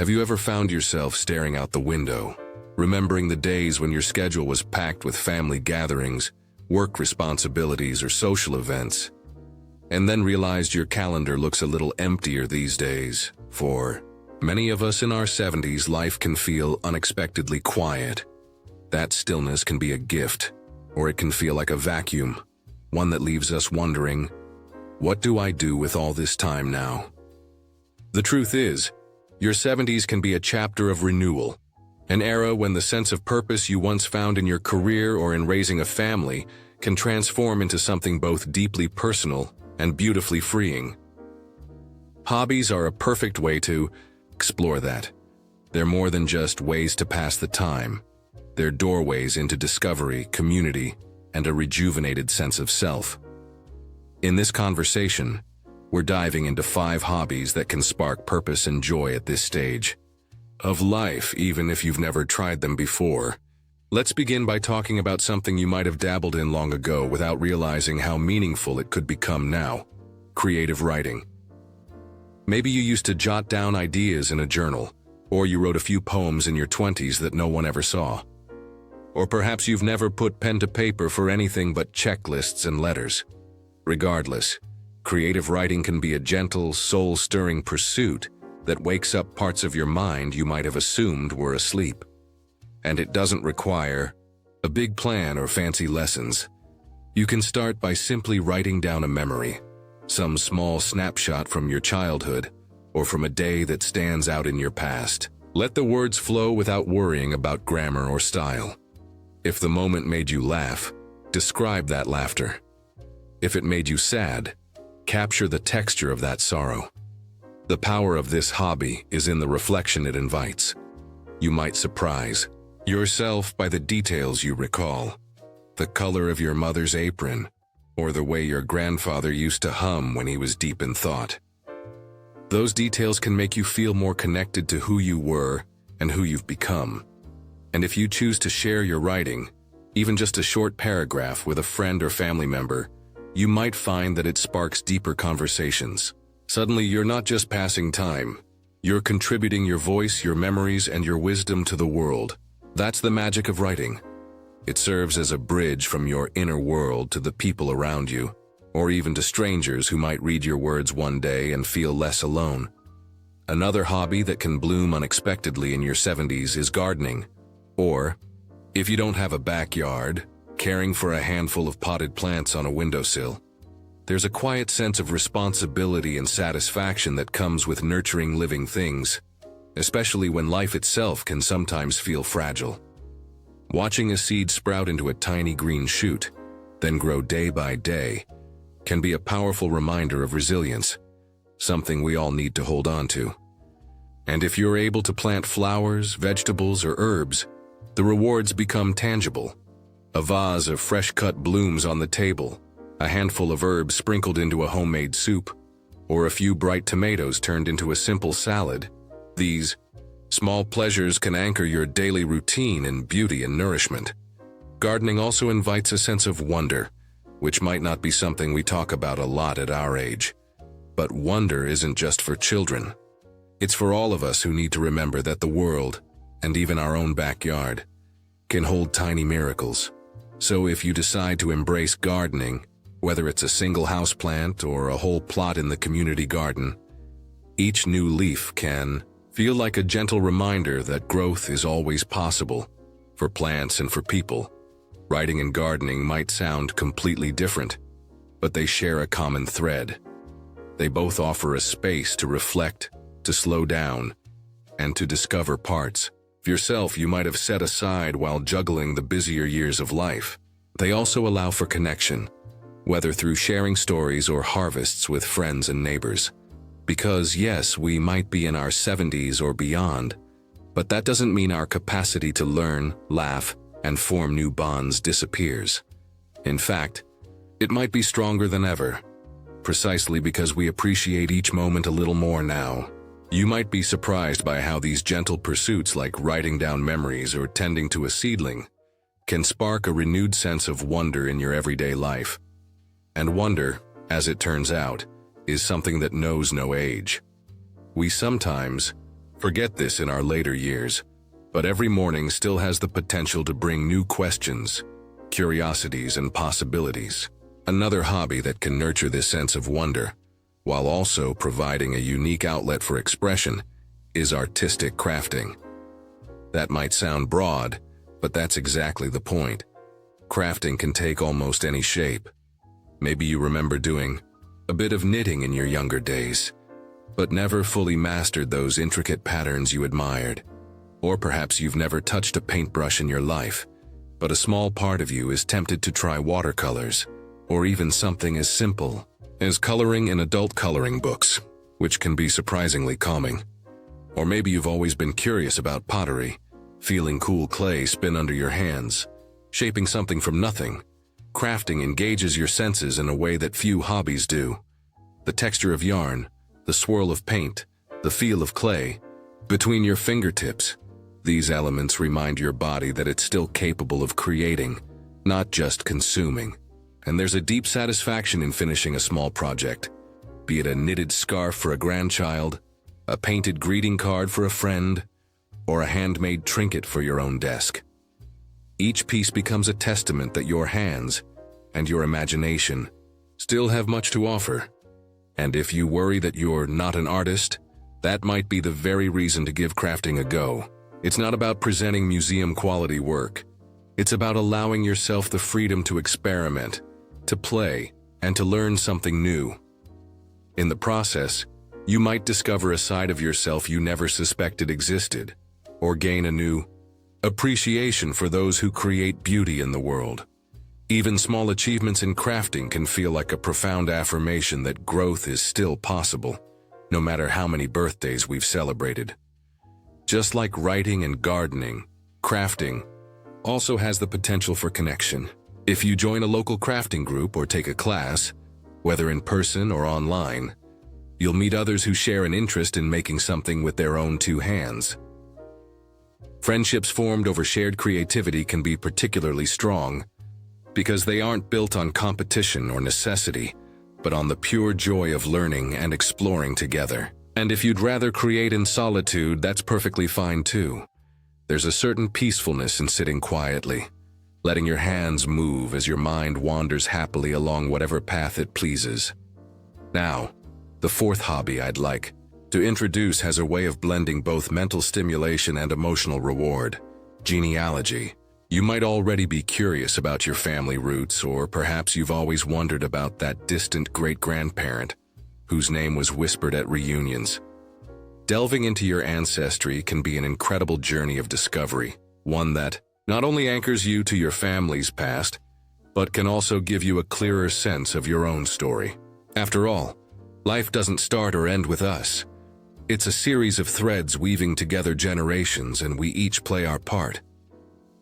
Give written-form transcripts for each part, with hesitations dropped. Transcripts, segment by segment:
Have you ever found yourself staring out the window, remembering the days when your schedule was packed with family gatherings, work responsibilities, or social events, and then realized your calendar looks a little emptier these days? For many of us in our 70s, life can feel unexpectedly quiet. That stillness can be a gift, or it can feel like a vacuum, one that leaves us wondering, what do I do with all this time now? The truth is, your 70s can be a chapter of renewal, an era when the sense of purpose you once found in your career or in raising a family can transform into something both deeply personal and beautifully freeing. Hobbies are a perfect way to explore that. They're more than just ways to pass the time. They're doorways into discovery, community, and a rejuvenated sense of self. In this conversation, we're diving into 5 hobbies that can spark purpose and joy at this stage of life, even if you've never tried them before. Let's begin by talking about something you might have dabbled in long ago without realizing how meaningful it could become now: creative writing. Maybe you used to jot down ideas in a journal, or you wrote a few poems in your 20s that no one ever saw. Or perhaps you've never put pen to paper for anything but checklists and letters. Regardless, creative writing can be a gentle, soul-stirring pursuit that wakes up parts of your mind you might have assumed were asleep. And it doesn't require a big plan or fancy lessons. You can start by simply writing down a memory, some small snapshot from your childhood, or from a day that stands out in your past. Let the words flow without worrying about grammar or style. If the moment made you laugh, describe that laughter. If it made you sad, capture the texture of that sorrow. The power of this hobby is in the reflection it invites. You might surprise yourself by the details you recall, the color of your mother's apron, or the way your grandfather used to hum when he was deep in thought. Those details can make you feel more connected to who you were and who you've become. And if you choose to share your writing, even just a short paragraph, with a friend or family member, you might find that it sparks deeper conversations. Suddenly, you're not just passing time. You're contributing your voice, your memories, and your wisdom to the world. That's the magic of writing. It serves as a bridge from your inner world to the people around you, or even to strangers who might read your words one day and feel less alone. Another hobby that can bloom unexpectedly in your 70s is gardening. Or, if you don't have a backyard, caring for a handful of potted plants on a windowsill. There's a quiet sense of responsibility and satisfaction that comes with nurturing living things, especially when life itself can sometimes feel fragile. Watching a seed sprout into a tiny green shoot, then grow day by day, can be a powerful reminder of resilience, something we all need to hold on to. And if you're able to plant flowers, vegetables, or herbs, the rewards become tangible. A vase of fresh-cut blooms on the table, a handful of herbs sprinkled into a homemade soup, or a few bright tomatoes turned into a simple salad. These small pleasures can anchor your daily routine in beauty and nourishment. Gardening also invites a sense of wonder, which might not be something we talk about a lot at our age. But wonder isn't just for children. It's for all of us who need to remember that the world, and even our own backyard, can hold tiny miracles. So if you decide to embrace gardening, whether it's a single houseplant or a whole plot in the community garden, each new leaf can feel like a gentle reminder that growth is always possible for plants and for people. Writing and gardening might sound completely different, but they share a common thread. They both offer a space to reflect, to slow down, and to discover parts of yourself you might have set aside while juggling the busier years of life. They also allow for connection, whether through sharing stories or harvests with friends and neighbors. Because yes, we might be in our 70s or beyond, but that doesn't mean our capacity to learn, laugh, and form new bonds disappears. In fact, it might be stronger than ever, precisely because we appreciate each moment a little more now. You might be surprised by how these gentle pursuits, like writing down memories or tending to a seedling, can spark a renewed sense of wonder in your everyday life. And wonder, as it turns out, is something that knows no age. We sometimes forget this in our later years, but every morning still has the potential to bring new questions, curiosities, and possibilities. Another hobby that can nurture this sense of wonder, while also providing a unique outlet for expression, is artistic crafting. That might sound broad, but that's exactly the point. Crafting can take almost any shape. Maybe you remember doing a bit of knitting in your younger days, but never fully mastered those intricate patterns you admired. Or perhaps you've never touched a paintbrush in your life, but a small part of you is tempted to try watercolors, or even something as simple as coloring in adult coloring books, which can be surprisingly calming. Or maybe you've always been curious about pottery, feeling cool clay spin under your hands, shaping something from nothing. Crafting engages your senses in a way that few hobbies do. The texture of yarn, the swirl of paint, the feel of clay between your fingertips. These elements remind your body that it's still capable of creating, not just consuming. And there's a deep satisfaction in finishing a small project, be it a knitted scarf for a grandchild, a painted greeting card for a friend, or a handmade trinket for your own desk. Each piece becomes a testament that your hands and your imagination still have much to offer. And if you worry that you're not an artist, that might be the very reason to give crafting a go. It's not about presenting museum-quality work. It's about allowing yourself the freedom to experiment, to play, and to learn something new. In the process, you might discover a side of yourself you never suspected existed, or gain a new appreciation for those who create beauty in the world. Even small achievements in crafting can feel like a profound affirmation that growth is still possible, no matter how many birthdays we've celebrated. Just like writing and gardening, crafting also has the potential for connection. If you join a local crafting group or take a class, whether in person or online, you'll meet others who share an interest in making something with their own two hands. Friendships formed over shared creativity can be particularly strong because they aren't built on competition or necessity, but on the pure joy of learning and exploring together. And if you'd rather create in solitude, that's perfectly fine too. There's a certain peacefulness in sitting quietly, letting your hands move as your mind wanders happily along whatever path it pleases. Now, the fourth hobby I'd like to introduce has a way of blending both mental stimulation and emotional reward: genealogy. You might already be curious about your family roots, or perhaps you've always wondered about that distant great-grandparent whose name was whispered at reunions. Delving into your ancestry can be an incredible journey of discovery, one that not only anchors you to your family's past, but can also give you a clearer sense of your own story. After all, life doesn't start or end with us. It's a series of threads weaving together generations, and we each play our part.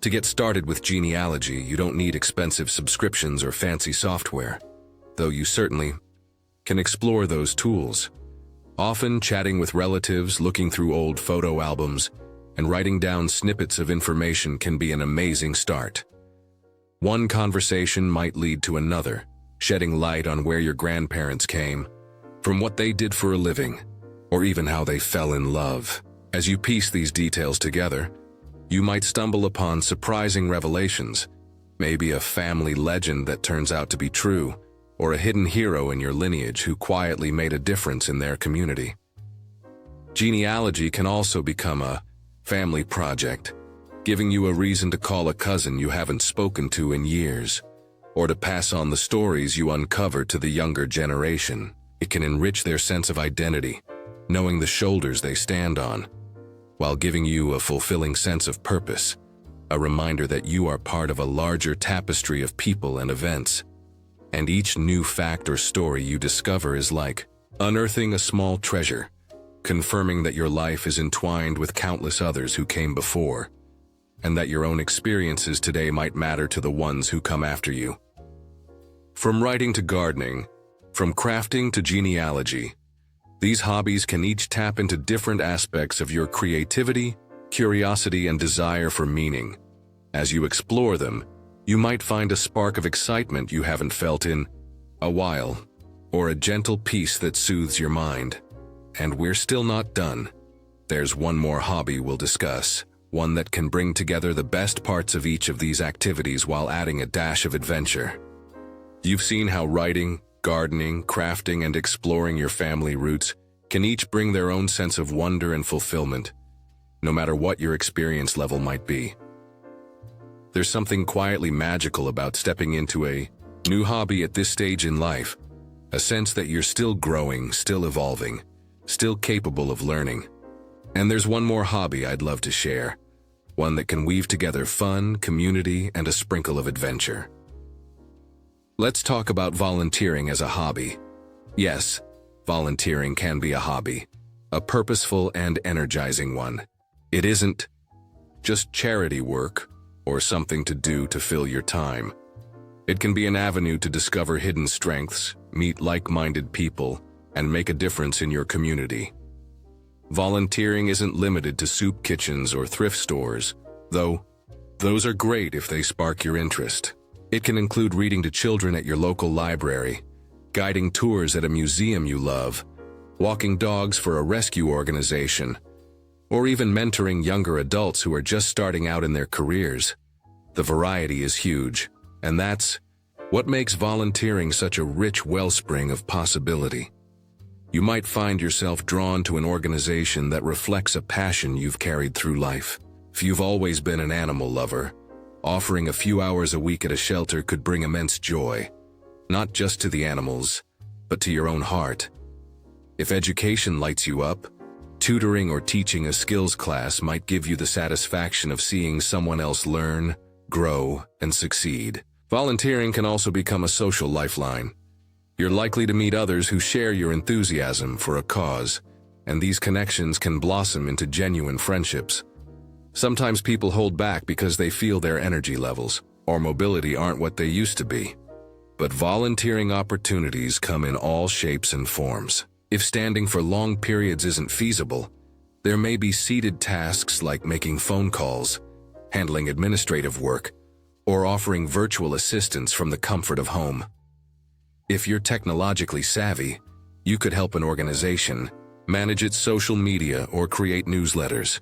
To get started with genealogy, you don't need expensive subscriptions or fancy software, though you certainly can explore those tools. Often chatting with relatives, looking through old photo albums, and writing down snippets of information can be an amazing start. One conversation might lead to another, shedding light on where your grandparents came from, what they did for a living, or even how they fell in love. As you piece these details together, you might stumble upon surprising revelations, maybe a family legend that turns out to be true, or a hidden hero in your lineage who quietly made a difference in their community. Genealogy can also become a family project, giving you a reason to call a cousin you haven't spoken to in years, or to pass on the stories you uncover to the younger generation. It can enrich their sense of identity, knowing the shoulders they stand on, while giving you a fulfilling sense of purpose, a reminder that you are part of a larger tapestry of people and events. And each new fact or story you discover is like unearthing a small treasure, confirming that your life is entwined with countless others who came before, and that your own experiences today might matter to the ones who come after you. From writing to gardening, from crafting to genealogy, these hobbies can each tap into different aspects of your creativity, curiosity, and desire for meaning. As you explore them, you might find a spark of excitement you haven't felt in a while, or a gentle peace that soothes your mind. And we're still not done. there's one more hobby we'll discuss, one that can bring together the best parts of each of these activities while adding a dash of adventure. You've seen how writing, gardening, crafting, and exploring your family roots can each bring their own sense of wonder and fulfillment, no matter what your experience level might be. There's something quietly magical about stepping into a new hobby at this stage in life, a sense that you're still growing, still evolving, still capable of learning. And there's one more hobby I'd love to share, one that can weave together fun, community, and a sprinkle of adventure. Let's talk about volunteering as a hobby. Yes, volunteering can be a hobby, a purposeful and energizing one. It isn't just charity work or something to do to fill your time. It can be an avenue to discover hidden strengths, meet like-minded people, and make a difference in your community. Volunteering isn't limited to soup kitchens or thrift stores, though those are great if they spark your interest. It can include reading to children at your local library, guiding tours at a museum you love, walking dogs for a rescue organization, or even mentoring younger adults who are just starting out in their careers. The variety is huge, and that's what makes volunteering such a rich wellspring of possibility. You might find yourself drawn to an organization that reflects a passion you've carried through life. If you've always been an animal lover, offering a few hours a week at a shelter could bring immense joy, not just to the animals, but to your own heart. If education lights you up, tutoring or teaching a skills class might give you the satisfaction of seeing someone else learn, grow, and succeed. Volunteering can also become a social lifeline. You're likely to meet others who share your enthusiasm for a cause, and these connections can blossom into genuine friendships. Sometimes people hold back because they feel their energy levels or mobility aren't what they used to be. But volunteering opportunities come in all shapes and forms. If standing for long periods isn't feasible, there may be seated tasks like making phone calls, handling administrative work, or offering virtual assistance from the comfort of home. If you're technologically savvy, you could help an organization manage its social media or create newsletters.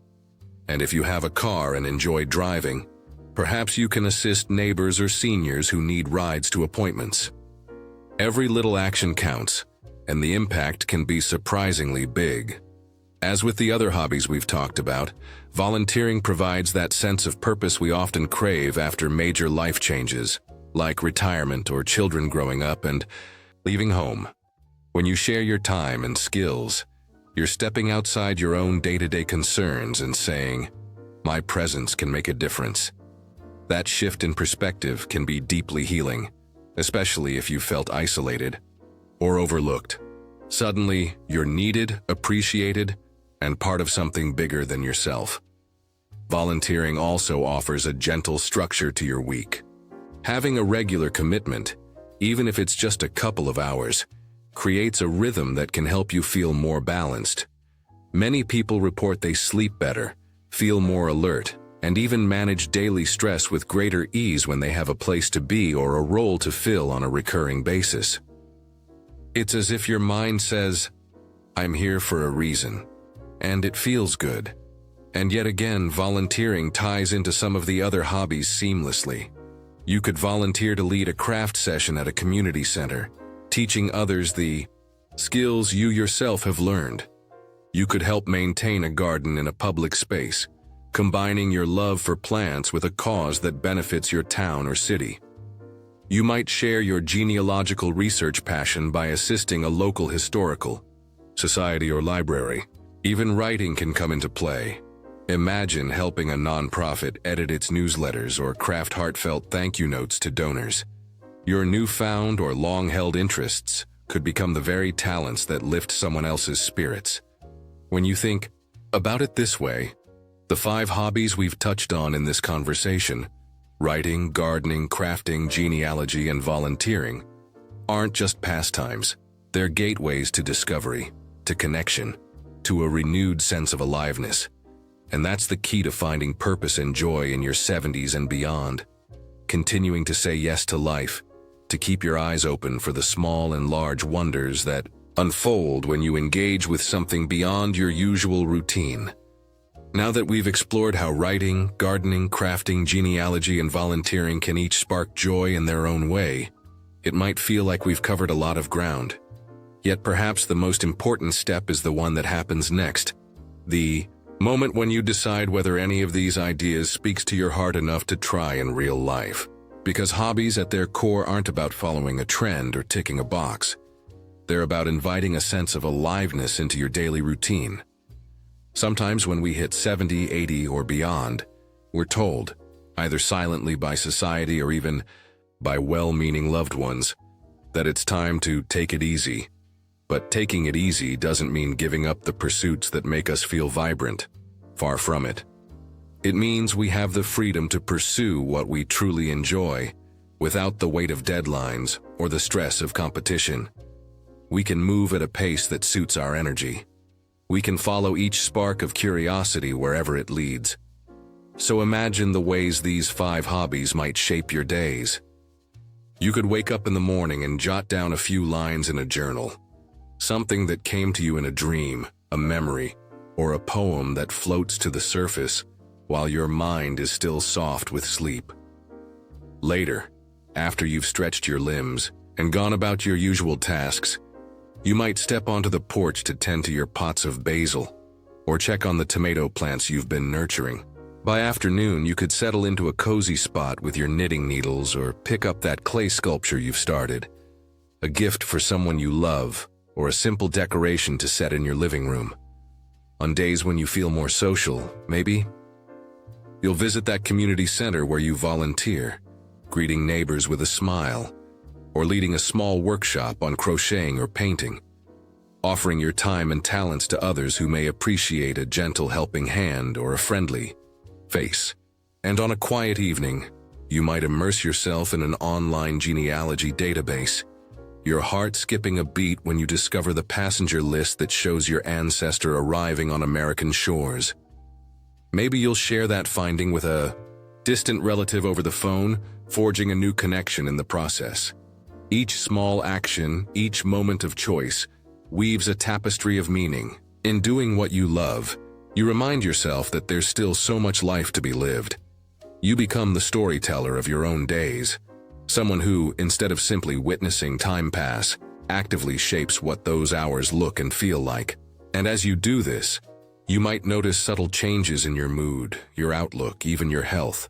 And if you have a car and enjoy driving, perhaps you can assist neighbors or seniors who need rides to appointments. Every little action counts, and the impact can be surprisingly big. As with the other hobbies we've talked about, volunteering provides that sense of purpose we often crave after major life changes, like retirement or children growing up and leaving home. When you share your time and skills, you're stepping outside your own day-to-day concerns and saying, "My presence can make a difference." That shift in perspective can be deeply healing, especially if you felt isolated or overlooked. Suddenly, you're needed, appreciated, and part of something bigger than yourself. Volunteering also offers a gentle structure to your week. Having a regular commitment, even if it's just a couple of hours, creates a rhythm that can help you feel more balanced. Many people report they sleep better, feel more alert, and even manage daily stress with greater ease when they have a place to be or a role to fill on a recurring basis. It's as if your mind says, "I'm here for a reason," and it feels good. And yet again, volunteering ties into some of the other hobbies seamlessly. You could volunteer to lead a craft session at a community center, teaching others the skills you yourself have learned. You could help maintain a garden in a public space, combining your love for plants with a cause that benefits your town or city. You might share your genealogical research passion by assisting a local historical society or library. Even writing can come into play. Imagine helping a nonprofit edit its newsletters or craft heartfelt thank you notes to donors. Your newfound or long-held interests could become the very talents that lift someone else's spirits. When you think about it this way, the 5 hobbies we've touched on in this conversation, writing, gardening, crafting, genealogy, and volunteering, aren't just pastimes. They're gateways to discovery, to connection, to a renewed sense of aliveness. And that's the key to finding purpose and joy in your 70s and beyond. Continuing to say yes to life, to keep your eyes open for the small and large wonders that unfold when you engage with something beyond your usual routine. Now that we've explored how writing, gardening, crafting, genealogy, and volunteering can each spark joy in their own way, it might feel like we've covered a lot of ground. Yet perhaps the most important step is the one that happens next. The moment when you decide whether any of these ideas speaks to your heart enough to try in real life. Because hobbies at their core aren't about following a trend or ticking a box. They're about inviting a sense of aliveness into your daily routine. Sometimes when we hit 70, 80, or beyond, we're told, either silently by society or even by well-meaning loved ones, that it's time to take it easy. But taking it easy doesn't mean giving up the pursuits that make us feel vibrant. Far from it. It means we have the freedom to pursue what we truly enjoy, without the weight of deadlines or the stress of competition. We can move at a pace that suits our energy. We can follow each spark of curiosity wherever it leads. So imagine the ways these 5 hobbies might shape your days. You could wake up in the morning and jot down a few lines in a journal. Something that came to you in a dream, a memory, or a poem that floats to the surface while your mind is still soft with sleep. Later, after you've stretched your limbs and gone about your usual tasks, you might step onto the porch to tend to your pots of basil, or check on the tomato plants you've been nurturing. By afternoon, you could settle into a cozy spot with your knitting needles or pick up that clay sculpture you've started, a gift for someone you love, or a simple decoration to set in your living room. On days when you feel more social, maybe you'll visit that community center where you volunteer, greeting neighbors with a smile, or leading a small workshop on crocheting or painting, offering your time and talents to others who may appreciate a gentle helping hand or a friendly face. And on a quiet evening, you might immerse yourself in an online genealogy database, your heart skipping a beat when you discover the passenger list that shows your ancestor arriving on American shores. Maybe you'll share that finding with a distant relative over the phone, forging a new connection in the process. Each small action, each moment of choice, weaves a tapestry of meaning. In doing what you love, you remind yourself that there's still so much life to be lived. You become the storyteller of your own days, someone who, instead of simply witnessing time pass, actively shapes what those hours look and feel like. And as you do this, you might notice subtle changes in your mood, your outlook, even your health.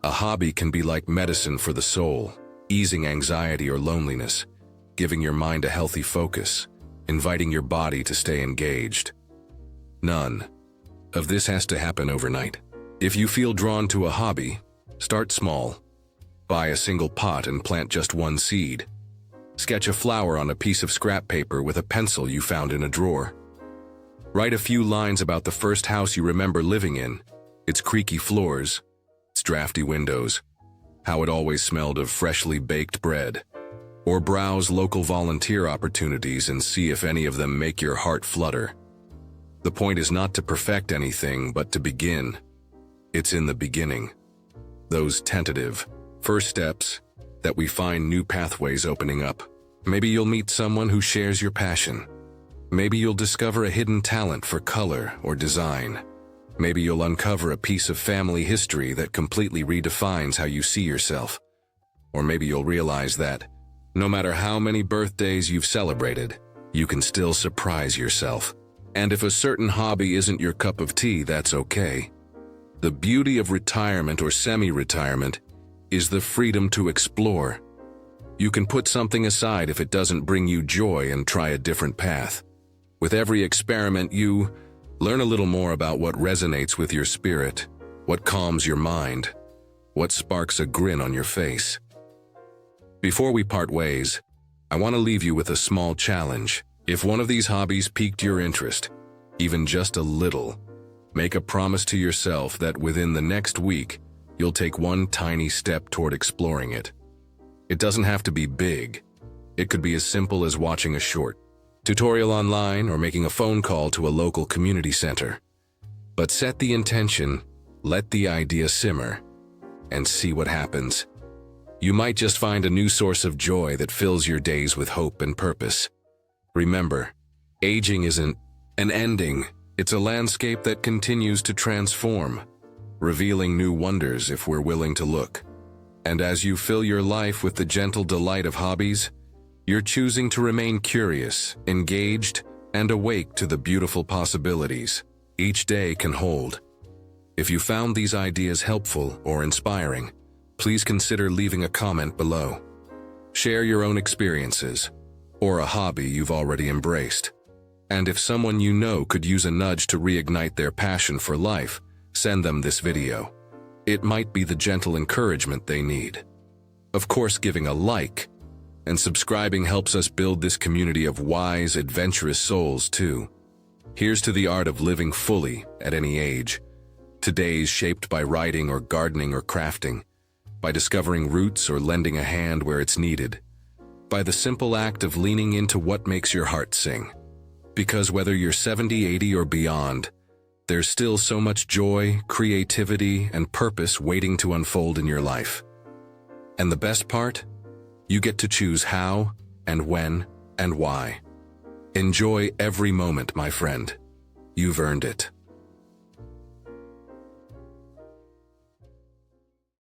A hobby can be like medicine for the soul, easing anxiety or loneliness, giving your mind a healthy focus, inviting your body to stay engaged. None of this has to happen overnight. If you feel drawn to a hobby, start small. Buy a single pot and plant just one seed. Sketch a flower on a piece of scrap paper with a pencil you found in a drawer. Write a few lines about the first house you remember living in, its creaky floors, its drafty windows, how it always smelled of freshly baked bread. Or browse local volunteer opportunities and see if any of them make your heart flutter. The point is not to perfect anything, but to begin. It's in the beginning, those tentative first steps, that we find new pathways opening up. Maybe you'll meet someone who shares your passion. Maybe you'll discover a hidden talent for color or design. Maybe you'll uncover a piece of family history that completely redefines how you see yourself. Or maybe you'll realize that, no matter how many birthdays you've celebrated, you can still surprise yourself. And if a certain hobby isn't your cup of tea, that's okay. The beauty of retirement or semi-retirement is the freedom to explore. You can put something aside if it doesn't bring you joy and try a different path. With every experiment, you learn a little more about what resonates with your spirit, what calms your mind, what sparks a grin on your face. Before we part ways, I want to leave you with a small challenge. If one of these hobbies piqued your interest, even just a little, make a promise to yourself that within the next week, you'll take one tiny step toward exploring it. It doesn't have to be big. It could be as simple as watching a short tutorial online or making a phone call to a local community center. But set the intention, let the idea simmer, and see what happens. You might just find a new source of joy that fills your days with hope and purpose. Remember, aging isn't an ending, it's a landscape that continues to transform, revealing new wonders if we're willing to look. And as you fill your life with the gentle delight of hobbies, you're choosing to remain curious, engaged, and awake to the beautiful possibilities each day can hold. If you found these ideas helpful or inspiring, please consider leaving a comment below. Share your own experiences, or a hobby you've already embraced. And if someone you know could use a nudge to reignite their passion for life, send them this video. It might be the gentle encouragement they need. Of course, giving a like and subscribing helps us build this community of wise, adventurous souls too. Here's to the art of living fully at any age. Today's shaped by writing or gardening or crafting, by discovering roots or lending a hand where it's needed, by the simple act of leaning into what makes your heart sing. Because whether you're 70, 80, or beyond, there's still so much joy, creativity, and purpose waiting to unfold in your life. And the best part? You get to choose how, and when, and why. Enjoy every moment, my friend. You've earned it.